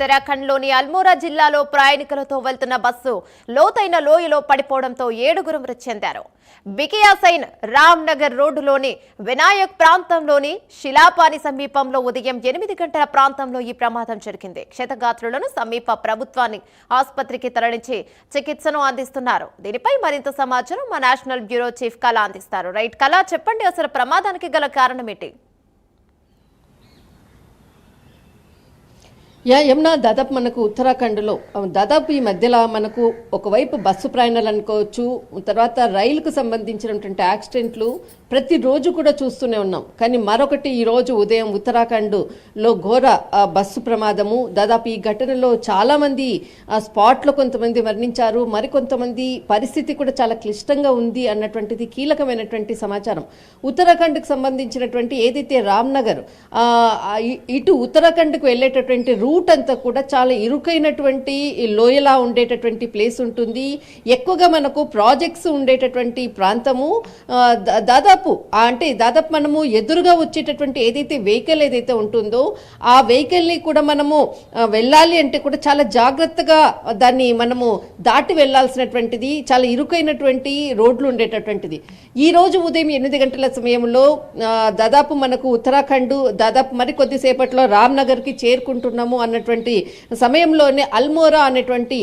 ఉత్తరాఖండ్లోని అల్మోరా జిల్లాలో ప్రయాణికులతో వెళ్తున్న బస్సు లోతైన లోయలో పడిపోవడంతో 7గురు మృతి చెందారు. బికియాసైన్ రామ్నగర్ రోడ్డులోని వినాయక్ ప్రాంతంలోని శిలాపాని సమీపంలో ఉదయం 8 గంటల ప్రాంతంలో ఈ ప్రమాదం జరిగింది. క్షతగాత్రులను సమీప ప్రభుత్వాన్ని ఆసుపత్రికి తరలించి చికిత్సను అందిస్తున్నారు. దీనిపై మరింత సమాచారం మా నేషనల్ బ్యూరో చీఫ్ కళ అందిస్తారు. రైట్ కళ, చెప్పండి అసలు ప్రమాదానికి గల కారణం ఏంటి? యమునా, దాదాపు మనకు ఉత్తరాఖండ్లో దాదాపు ఈ మధ్యలో మనకు ఒకవైపు బస్సు ప్రయాణాలు అనుకోవచ్చు, తర్వాత రైలుకు సంబంధించినటువంటి యాక్సిడెంట్లు ప్రతిరోజు కూడా చూస్తూనే ఉన్నాం. కానీ మరొకటి ఈరోజు ఉదయం ఉత్తరాఖండ్లో ఘోర బస్సు ప్రమాదము. దాదాపు ఈ ఘటనలో చాలామంది స్పాట్లో కొంతమంది మరణించారు, మరికొంతమంది పరిస్థితి కూడా చాలా క్లిష్టంగా ఉంది అన్నటువంటిది కీలకమైనటువంటి సమాచారం. ఉత్తరాఖండ్కి సంబంధించినటువంటి ఏదైతే రామ్నగర్ ఇటు ఉత్తరాఖండ్కు వెళ్ళేటటువంటి రూట్ అంతా కూడా చాలా ఇరుకైనటువంటి లోయలా ఉండేటటువంటి ప్లేస్ ఉంటుంది. ఎక్కువగా మనకు ప్రాజెక్ట్స్ ఉండేటటువంటి ప్రాంతము. దాదాపు మనము ఎదురుగా వచ్చేటటువంటి ఏదైతే వెహికల్ ఏదైతే ఉంటుందో ఆ వెహికల్ని కూడా మనము వెళ్ళాలి అంటే కూడా చాలా జాగ్రత్తగా దాన్ని మనము దాటి వెళ్లాల్సినటువంటిది, చాలా ఇరుకైనటువంటి రోడ్లు ఉండేటటువంటిది. ఈ రోజు ఉదయం 8 గంటల సమయంలో దాదాపు మనకు ఉత్తరాఖండ్ దాదాపు మరి కొద్దిసేపట్లో రామ్నగర్కి చేరుకుంటున్నాము అన్నటువంటి సమయంలోనే అల్మోరా అనేటువంటి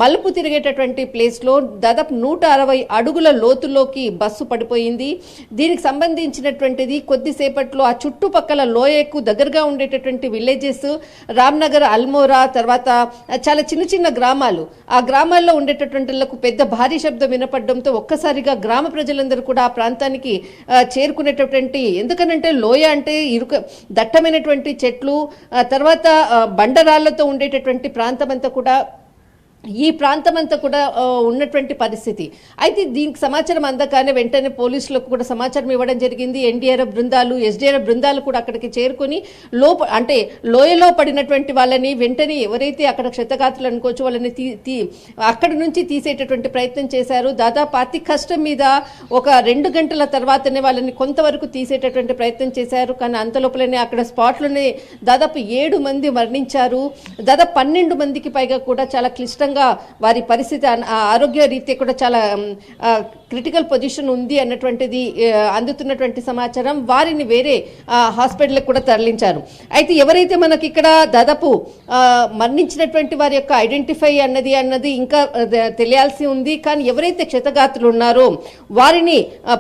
మలుపు తిరిగేటటువంటి ప్లేస్లో దాదాపు 160 అడుగుల లోతులోకి బస్సు పడిపోయింది. దీనికి సంబంధించినటువంటిది కొద్దిసేపట్లో ఆ చుట్టుపక్కల లోయకు దగ్గరగా ఉండేటటువంటి విలేజెస్ రామ్నగర్, అల్మోరా, తర్వాత చాలా చిన్న చిన్న గ్రామాలు, ఆ గ్రామాల్లో ఉండేటటువంటి పెద్ద భారీ శబ్దం వినపడడంతో ఒక్కసారిగా గ్రామ ప్రజలందరూ కూడా ఆ ప్రాంతానికి చేరుకునేటటువంటి, ఎందుకనంటే లోయ అంటే దట్టమైనటువంటి చెట్లు, తర్వాత బండరాళ్లతో ఉండేటటువంటి ప్రాంతం అంతా కూడా, ఈ ప్రాంతం అంతా కూడా ఉన్నటువంటి పరిస్థితి. అయితే దీనికి సమాచారం అందగానే వెంటనే పోలీసులకు కూడా సమాచారం ఇవ్వడం జరిగింది. ఎన్డీఆర్ఎఫ్ బృందాలు, ఎస్డీఆర్ఎఫ్ బృందాలు కూడా అక్కడికి చేరుకొని లోయలో పడినటువంటి వాళ్ళని వెంటనే ఎవరైతే అక్కడ క్షతగాత్రులు అనుకోవచ్చు వాళ్ళని అక్కడి నుంచి తీసేటటువంటి ప్రయత్నం చేశారు. దాదాపు అతి కష్టం మీద ఒక 2 గంటల తర్వాతనే వాళ్ళని కొంతవరకు తీసేటటువంటి ప్రయత్నం చేశారు. కానీ అంతలోపలనే అక్కడ స్పాట్లోనే దాదాపు 7 మంది మరణించారు. దాదాపు 12 మందికి పైగా కూడా చాలా క్లిష్టంగా వారి పరిస్థితి ఆరోగ్య రీత్యా కూడా చాలా క్రిటికల్ పొజిషన్ ఉంది అన్నటువంటిది అందుతున్నటువంటి సమాచారం. వారిని వేరే హాస్పిటల్కి కూడా తరలించారు. అయితే ఎవరైతే మనకి ఇక్కడ దాదాపు మరణించినటువంటి వారి యొక్క ఐడెంటిఫై అన్నది ఇంకా తెలియాల్సి ఉంది. కానీ ఎవరైతే క్షతగాత్రులు ఉన్నారో వారిని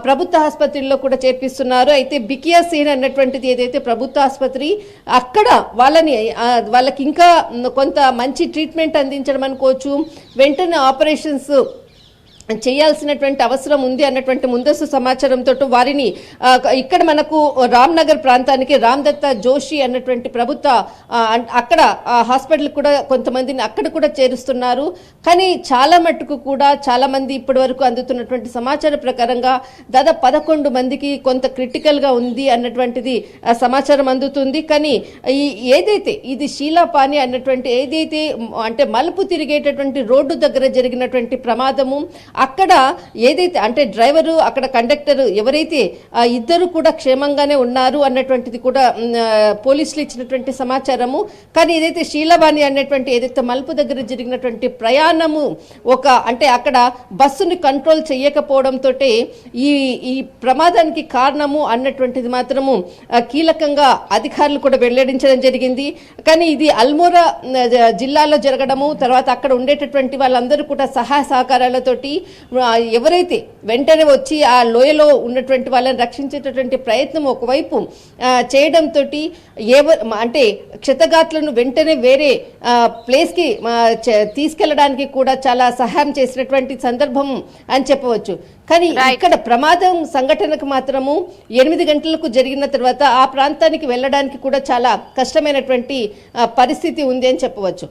ప్రభుత్వ ఆసుపత్రిలో కూడా చేర్పిస్తున్నారు. అయితే బికియాసైన్ అన్నటువంటిది ఏదైతే ప్రభుత్వ ఆసుపత్రి, అక్కడ వాళ్ళకి ఇంకా కొంత మంచి ట్రీట్మెంట్ అందించడం అనుకోవచ్చు, వెంటనే ఆపరేషన్స్ చేయాల్సినటువంటి అవసరం ఉంది అన్నటువంటి ముందస్తు సమాచారంతో వారిని ఇక్కడ మనకు రామ్నగర్ ప్రాంతానికి రామ్దత్త జోషి అన్నటువంటి ప్రభుత్వ అక్కడ హాస్పిటల్ కూడా కొంతమందిని అక్కడ కూడా చేరుస్తున్నారు. కానీ చాలా మట్టుకు కూడా చాలా మంది ఇప్పటి వరకు అందుతున్నటువంటి సమాచారం ప్రకారంగా దాదాపు 11 మందికి కొంత క్రిటికల్గా ఉంది అన్నటువంటిది సమాచారం అందుతుంది. కానీ ఏదైతే ఇది శీలాపాని అన్నటువంటి ఏదైతే అంటే మలుపు తిరిగేటటువంటి రోడ్డు దగ్గర జరిగినటువంటి ప్రమాదము, అక్కడ ఏదైతే అంటే డ్రైవరు, అక్కడ కండక్టర్ ఎవరైతే ఇద్దరు కూడా క్షేమంగానే ఉన్నారు అన్నటువంటిది కూడా పోలీసులు ఇచ్చినటువంటి సమాచారము. కానీ ఏదైతే శీలాబాని అన్నటువంటి ఏదైతే మలుపు దగ్గర జరిగినటువంటి ప్రయాణము అంటే అక్కడ బస్సుని కంట్రోల్ చేయకపోవడంతో ఈ ప్రమాదానికి కారణము అన్నటువంటిది మాత్రము కీలకంగా అధికారులు కూడా వెల్లడించడం జరిగింది. కానీ ఇది అల్మోరా జిల్లాలో జరగడము, తర్వాత అక్కడ ఉండేటటువంటి వాళ్ళందరూ కూడా సహాయ సహకారాలతోటి ఎవరైతే వెంటనే వచ్చి ఆ లోయలో ఉన్నటువంటి వాళ్ళని రక్షించేటటువంటి ప్రయత్నం ఒకవైపు చేయడంతో అంటే క్షతగాత్రులను వెంటనే వేరే ప్లేస్కి తీసుకెళ్లడానికి కూడా చాలా సహాయం చేసినటువంటి సందర్భం అని చెప్పవచ్చు. కానీ ఇక్కడ ప్రమాదం సంఘటనకు మాత్రము 8 గంటలకు జరిగిన తర్వాత ఆ ప్రాంతానికి వెళ్ళడానికి కూడా చాలా కష్టమైనటువంటి పరిస్థితి ఉంది అని చెప్పవచ్చు.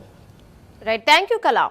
రైట్, థ్యాంక్ యూ కళ.